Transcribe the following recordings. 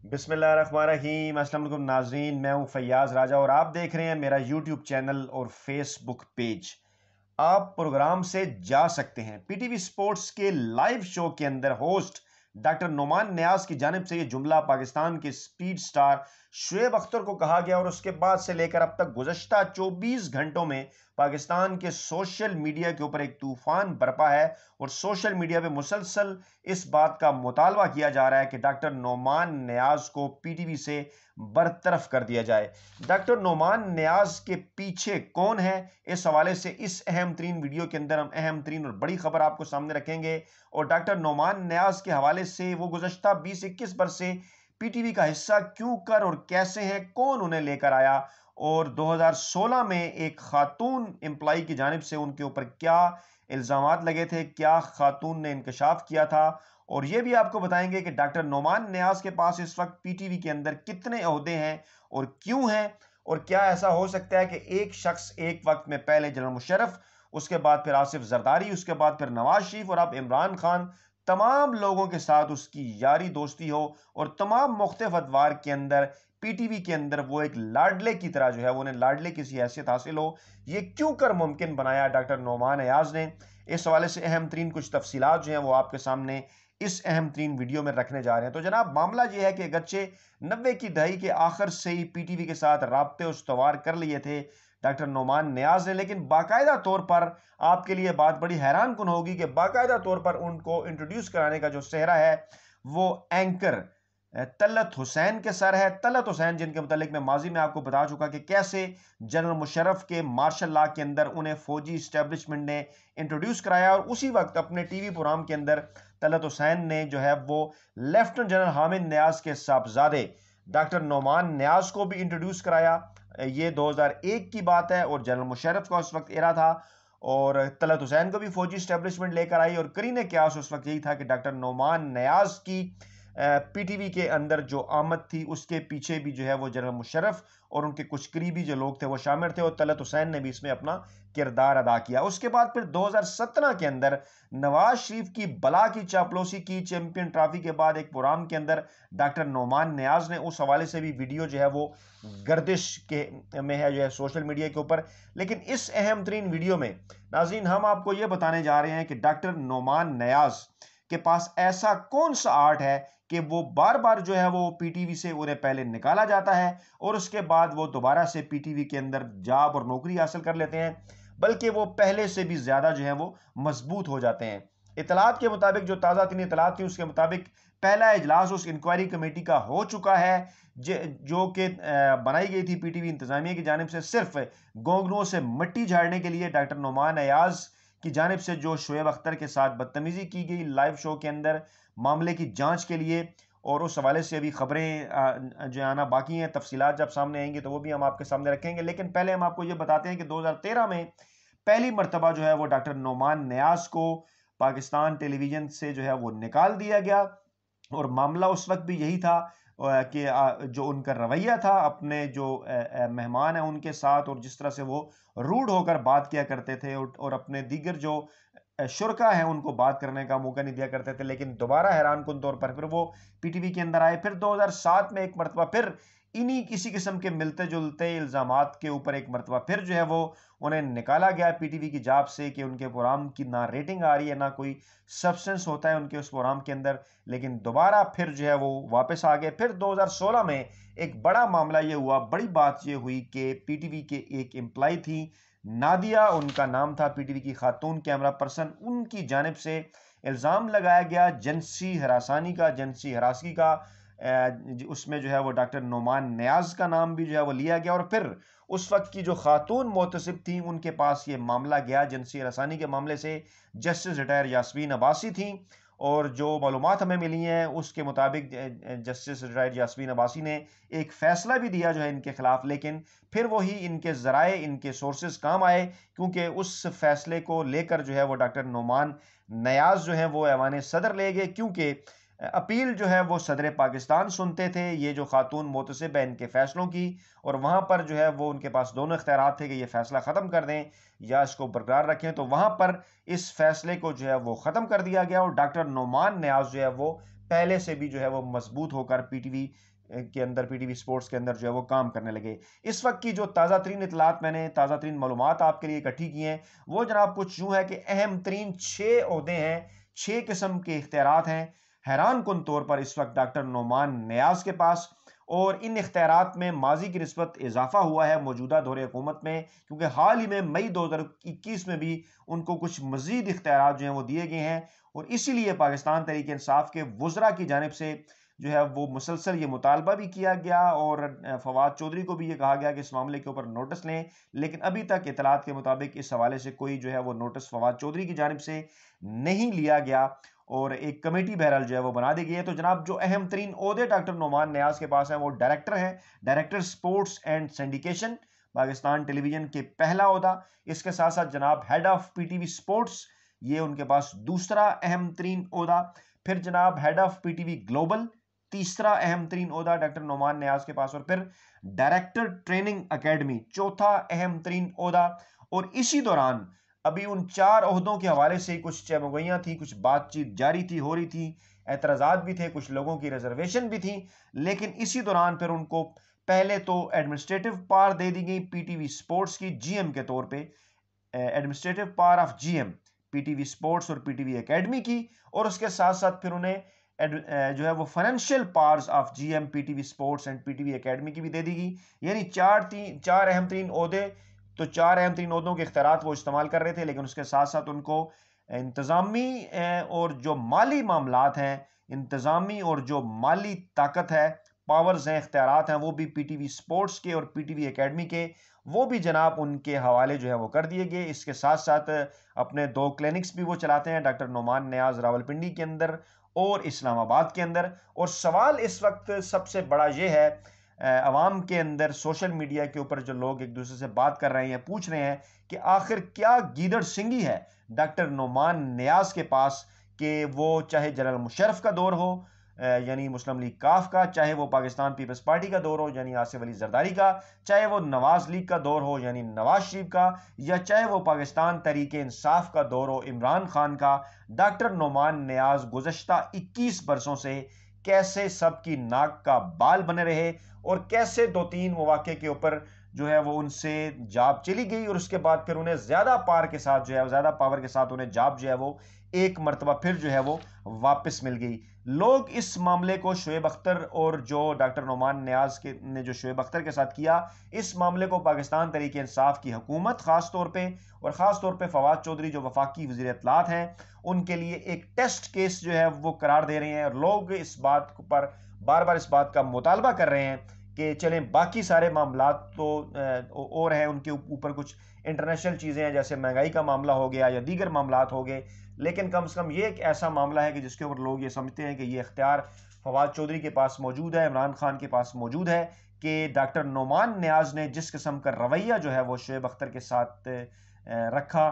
बिस्मिल्लाहिर्रहमानिर्रहीम। अस्सलाम वालेकुम नाजरीन, मैं हूं फैयाज राजा और आप देख रहे हैं मेरा यूट्यूब चैनल और फेसबुक पेज। आप प्रोग्राम से जा सकते हैं। पीटीवी स्पोर्ट्स के लाइव शो के अंदर होस्ट डॉक्टर नोमान नियाज की जानिब से यह जुमला पाकिस्तान के स्पीड स्टार शुएब अख्तर को कहा गया और उसके बाद से लेकर अब तक गुज़श्ता 24 घंटों में पाकिस्तान के सोशल मीडिया के ऊपर एक तूफान बरपा है और सोशल मीडिया पे मुसलसल इस बात का मुतालबा किया जा रहा है कि डॉक्टर नोमान नियाज को पीटीवी से बरतरफ कर दिया जाए। डॉक्टर नोमान नियाज के पीछे कौन है, इस हवाले से इस अहम तरीन वीडियो के अंदर हम अहम तरीन और बड़ी खबर आपको सामने रखेंगे और डॉक्टर नोमान नियाज के हवाले से वो गुज़श्ता 20-21 बरस से पीटीवी का हिस्सा क्यों कर और कैसे हैं, कौन उन्हें लेकर आया और 2016 में एक खातून एम्प्लॉई की जानिब से उनके ऊपर क्या इल्ज़ामात लगे थे, क्या खातून ने इंकशाफ किया था। और ये भी आपको बताएंगे कि डॉक्टर नोमान नियाज के पास इस वक्त पीटीवी के अंदर कितने ओहदे हैं और क्यों हैं, और क्या ऐसा हो सकता है कि एक शख्स एक वक्त में पहले जनरल मुशर्रफ, उसके बाद फिर आसिफ जरदारी, उसके बाद फिर नवाज शरीफ और अब इमरान खान, तमाम लोगों के साथ उसकी यारी दोस्ती हो और तमाम मुख्तलिफ अदवार के अंदर पीटीवी के अंदर वो एक लाडले की तरह जो है वो उन्हें लाडले की सी हैसियत हासिल हो। ये क्यों कर मुमकिन बनाया डॉक्टर नोमान नियाज ने, इस हवाले से अहम तरीन कुछ तफसीलात जो हैं वो आपके सामने इस अहम तरीन वीडियो में रखने जा रहे हैं। तो जनाब, मामला ये है कि अगरचे 90 की दहाई के आखिर से ही पीटीवी के साथ राब्ते उस्तवार कर लिए थे डॉक्टर नोमान नियाज ने, लेकिन बाकायदा तौर पर आपके लिए बात बड़ी हैरान कुन होगी कि बाकायदा तौर पर उनको इंट्रोड्यूस कराने का जो सेहरा है वो एंकर तलत हुसैन के सर है। तलत हुसैन जिनके मुतालिक मैं माजी में आपको बता चुका कि कैसे जनरल मुशर्रफ के मार्शल लॉ के अंदर उन्हें फौजी इस्टेब्लिशमेंट ने इंट्रोड्यूस कराया और उसी वक्त अपने टीवी प्रोग्राम के अंदर तलत हुसैन ने जो है वो लेफ्टिनेंट जनरल हामिद नियाज के साहबजादे डॉक्टर नोमान नियाज को भी इंट्रोड्यूस कराया। ये 2001 की बात है और जनरल मुशर्रफ का उस वक्त एरा था और तलत हुसैन को भी फौजी इस्टेब्लिशमेंट लेकर आई और करीने क्यास उस वक्त यही था कि डॉक्टर नोमान नियाज की पीटीवी के अंदर जो आमद थी उसके पीछे भी जो है वो जनरल मुशर्रफ और उनके कुछ करीबी जो लोग थे वो शामिल थे और तलत हुसैन ने भी इसमें अपना किरदार अदा किया। उसके बाद फिर 2017 के अंदर नवाज शरीफ की बला की चापलूसी की चैंपियन ट्रॉफी के बाद एक प्रोग्राम के अंदर डॉक्टर नोमान नियाज ने उस हवाले से भी वीडियो जो है वो गर्दिश के में है जो है सोशल मीडिया के ऊपर। लेकिन इस अहम तरीन वीडियो में नाज़रीन हम आपको ये बताने जा रहे हैं कि डॉक्टर नोमान नियाज के पास ऐसा कौन सा आर्ट है कि वो बार बार जो है वो पीटीवी से उन्हें पहले निकाला जाता है और उसके बाद वो दोबारा से पीटीवी के अंदर जॉब और नौकरी हासिल कर लेते हैं, बल्कि वो पहले से भी ज्यादा जो है वो मजबूत हो जाते हैं। इतलात के मुताबिक, जो ताज़ा तीन इतलात थी उसके मुताबिक पहला इजलास उस इंक्वायरी कमेटी का हो चुका है जो कि बनाई गई थी पीटीवी इंतजामिया की जानिब से सिर्फ गोंगनुओं से मिट्टी झाड़ने के लिए। डॉक्टर नोमान नियाज की जानिब से जो शुएब अख्तर के साथ बदतमीजी की गई लाइव शो के अंदर मामले की जांच के लिए, और उस हवाले से अभी खबरें जो आना बाकी हैं, तफसीलात जब सामने आएंगी तो वो भी हम आपके सामने रखेंगे। लेकिन पहले हम आपको ये बताते हैं कि 2013 में पहली मरतबा जो है वो डॉक्टर नोमान नियाज को पाकिस्तान टेलीविजन से जो है वो निकाल दिया गया और मामला उस वक्त भी यही था कि जो उनका रवैया था अपने जो मेहमान हैं उनके साथ और जिस तरह से वो रूड होकर बात किया करते थे और अपने दीगर जो शुरका हैं उनको बात करने का मौका नहीं दिया करते थे। लेकिन दोबारा हैरान कुन तौर पर फिर वो पीटीवी के अंदर आए। फिर 2007 में एक मरतबा फिर इन्हीं किसी किस्म के मिलते जुलते इल्ज़ामात के ऊपर एक मरतबा फिर जो है वो उन्हें निकाला गया पीटीवी की जाब से कि उनके प्रोग्राम की ना रेटिंग आ रही है ना कोई सब्सटेंस होता है उनके उस प्रोग्राम के अंदर। लेकिन दोबारा फिर जो है वो वापस आ गए। फिर 2016 में एक बड़ा मामला ये हुआ, बड़ी बात ये हुई कि पीटीवी के एक एम्प्लॉय थी नादिया, उनका नाम था, पीटीवी की खातून कैमरा पर्सन, उनकी जानिब से इल्ज़ाम लगाया गया जिनसी हरासानी का, जिनसी हरासगी का। उसमें जो है वो डॉक्टर नोमान नियाज का नाम भी जो है वो लिया गया और फिर उस वक्त की जो खातून मोतसिब थी उनके पास ये मामला गया जिनसी हरासानी के मामले से। जस्टिस रिटायर यास्मीन अब्बासी थी और जो मालूमात हमें मिली हैं उसके मुताबिक जस्टिस रिटायर यास्मीन अब्बासी ने एक फ़ैसला भी दिया जो है इनके ख़िलाफ़, लेकिन फिर वही इनके ज़राए, इनके सोर्सेज काम आए क्योंकि उस फैसले को लेकर जो है वो डॉक्टर नोमान नियाज जो है वो ऐवान सदर ले गए, क्योंकि अपील जो है वो सदर पाकिस्तान सुनते थे ये जो खातून मोतसिब है इनके फ़ैसलों की, और वहाँ पर जो है वो उनके पास दोनों इख्तियारात थे कि ये फ़ैसला ख़त्म कर दें या इसको बरकरार रखें। तो वहाँ पर इस फैसले को जो है वो ख़त्म कर दिया गया और डॉक्टर नोमान नियाज जो है वो پہلے سے بھی جو ہے وہ مضبوط ہو کر پی ٹی وی کے اندر، پی ٹی وی سپورٹس کے اندر جو ہے وہ کام کرنے لگے۔ اس وقت کی جو تازہ ترین اطلاعات، میں نے تازہ ترین معلومات آپ کے لیے اکٹھی کی ہیں، وہ جناب کچھ یوں ہے کہ اہم ترین 6 عہدے ہیں، 6 قسم کے اختیارات ہیں حیران کن طور پر اس وقت ڈاکٹر نعمان نیاز کے پاس، اور ان اختیارات میں ماضی کی نسبت اضافہ ہوا ہے موجودہ دور حکومت میں، کیونکہ حال ہی میں مئی 2021 میں بھی ان کو کچھ مزید اختیارات جو ہیں وہ دیے گئے ہیں، اور اسی لیے پاکستان تحریک انصاف کے وزراء کی جانب سے جو ہے وہ مسلسل یہ مطالبہ بھی کیا گیا، اور فواد چودھری کو بھی یہ کہا گیا کہ اس معاملے کے اوپر نوٹس لیں، لیکن ابھی تک اطلاعات کے مطابق اس حوالے سے کوئی جو ہے وہ نوٹس فواد چودھری کی جانب سے نہیں لیا گیا، اور ایک کمیٹی بہرحال جو ہے وہ بنا دی گئی ہے۔ تو جناب جو اہم ترین عہدے ڈاکٹر نعمان نیاز کے پاس ہیں وہ ڈائریکٹر ہیں، director sports and syndication, Pakistan television کے پہلا عہدہ۔ اس کے ساتھ ساتھ جناب head of P T V sports, یہ ان کے پاس دوسرا اہم ترین عہدہ۔ پھر جناب head of P T V global, تیسرا اہم ترین عہدہ ڈاکٹر نعمان نیاز کے پاس، اور پھر ڈائریکٹر ٹریننگ اکیڈمی، چوتھا اہم ترین عہدہ۔ اور اسی دوران ابھی ان 4 عہدوں کے حوالے سے کچھ چہمگوئیاں تھیں، کچھ بات چیت جاری تھی، ہو رہی تھی، اعتراضات بھی تھے، کچھ لوگوں کی ریزرویشن بھی تھی، لیکن اسی دوران پھر ان کو پہلے تو ایڈمنسٹریٹو پار دے دی گئی پی ٹی وی سپورٹس کی جی ایم کے طور پہ، administrative power of G M P T V sports اور پی ٹی وی اکیڈمی کی، اور اس کے ساتھ ساتھ پھر انہیں جو ہے وہ financial powers of G M P T V sports and P T V academy کی بھی دے دی گئی، یعنی 4 اہم ترین عہدے۔ تو 4 اہم ترین عہدوں کے اختیارات وہ استعمال کر رہے تھے، لیکن اس کے ساتھ ساتھ ان کو انتظامی اور جو مالی معاملات ہیں، انتظامی اور جو مالی طاقت ہے، پاورز ہیں، اختیارات ہیں، وہ بھی پی ٹی وی سپورٹس کے اور پی ٹی وی اکیڈمی کے، وہ بھی جناب ان کے حوالے جو ہے وہ کر دیے گئے۔ اس کے ساتھ ساتھ اپنے 2 کلینکس بھی وہ چلاتے ہیں، ڈاکٹر نعمان نیاز راولپنڈی کے اندر اور اسلام آباد کے اندر۔ اور سوال اس وقت سب سے بڑا یہ ہے، عوام کے اندر سوشل میڈیا کے اوپر جو لوگ ایک دوسرے سے بات کر رہے ہیں، پوچھ رہے ہیں کہ آخر کیا گیدڑ سنگھی ہے ڈاکٹر نعمان نیاز کے پاس، کہ وہ چاہے جنرل مشرف کا دور ہو یعنی مسلم لیگ کاف کا، چاہے وہ پاکستان پیپلز پارٹی کا دور ہو یعنی آصف علی زرداری کا، چاہے وہ نواز لیگ کا دور ہو یعنی نواز شریف کا، یا چاہے وہ پاکستان تحریک انصاف کا دور ہو عمران خان کا، ڈاکٹر نعمان نیاز گزشتہ 21 برسوں سے کیسے سب کی ناک کا بال بنے رہے، اور کیسے 2-3 مواقع کے اوپر جو ہے وہ ان سے جاب چلی گئی، اور اس کے بعد پھر انہیں زیادہ پار کے ساتھ جو ہے، زیادہ پاور کے ساتھ انہیں جاب جو ہے وہ ایک مرتبہ پھر جو ہے وہ واپس مل گئی۔ لوگ اس معاملے کو شعیب اختر اور جو ڈاکٹر نعمان نیاز نے جو شعیب اختر کے ساتھ کیا، اس معاملے کو پاکستان تحریک انصاف کی حکومت خاص طور پہ، اور خاص طور پہ فواد چودھری جو وفاقی وزیر اطلاعات ہیں، ان کے لیے ایک ٹیسٹ کیس جو ہے وہ قرار دے رہے ہیں، اور لوگ اس بات پر بار بار اس بات کا مطالبہ کر رہے ہیں کہ چلیں باقی سارے معاملات تو اور ہیں، ان کے اوپر کچھ انٹرنیشنل چیزیں ہیں جیسے مہنگائی کا معاملہ ہو گیا یا دیگر معاملات ہو گئے، لیکن کم سے کم یہ ایک ایسا معاملہ ہے کہ جس کے اوپر لوگ یہ سمجھتے ہیں کہ یہ اختیار فواد چودھری کے پاس موجود ہے، عمران خان کے پاس موجود ہے، کہ ڈاکٹر نعمان نیاز نے جس قسم کا رویہ جو ہے وہ شعیب اختر کے ساتھ رکھا،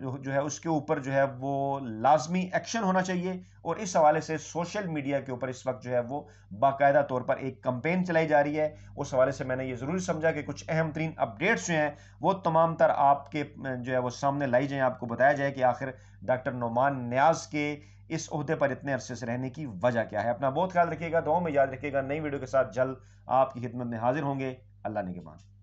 جو ہے اس کے اوپر جو ہے وہ لازمی ایکشن ہونا چاہیے۔ اور اس حوالے سے سوشل میڈیا کے اوپر اس وقت جو ہے وہ باقاعدہ طور پر ایک کمپین چلائی جا رہی ہے۔ اس حوالے سے میں نے یہ ضروری سمجھا کہ کچھ اہم ترین اپڈیٹس جو ہیں وہ تمام تر آپ کے جو ہے وہ سامنے لائی جائیں، آپ کو بتایا جائے کہ آخر ڈاکٹر نعمان نیاز کے اس عہدے پر اتنے عرصے سے رہنے کی وجہ کیا ہے۔ اپنا بہت خیال رکھیے گا، دعاؤں میں یاد رکھیے گا۔ نئی ویڈیو کے ساتھ جلد آپ کی خدمت میں حاضر ہوں گے۔ اللہ نگہبان۔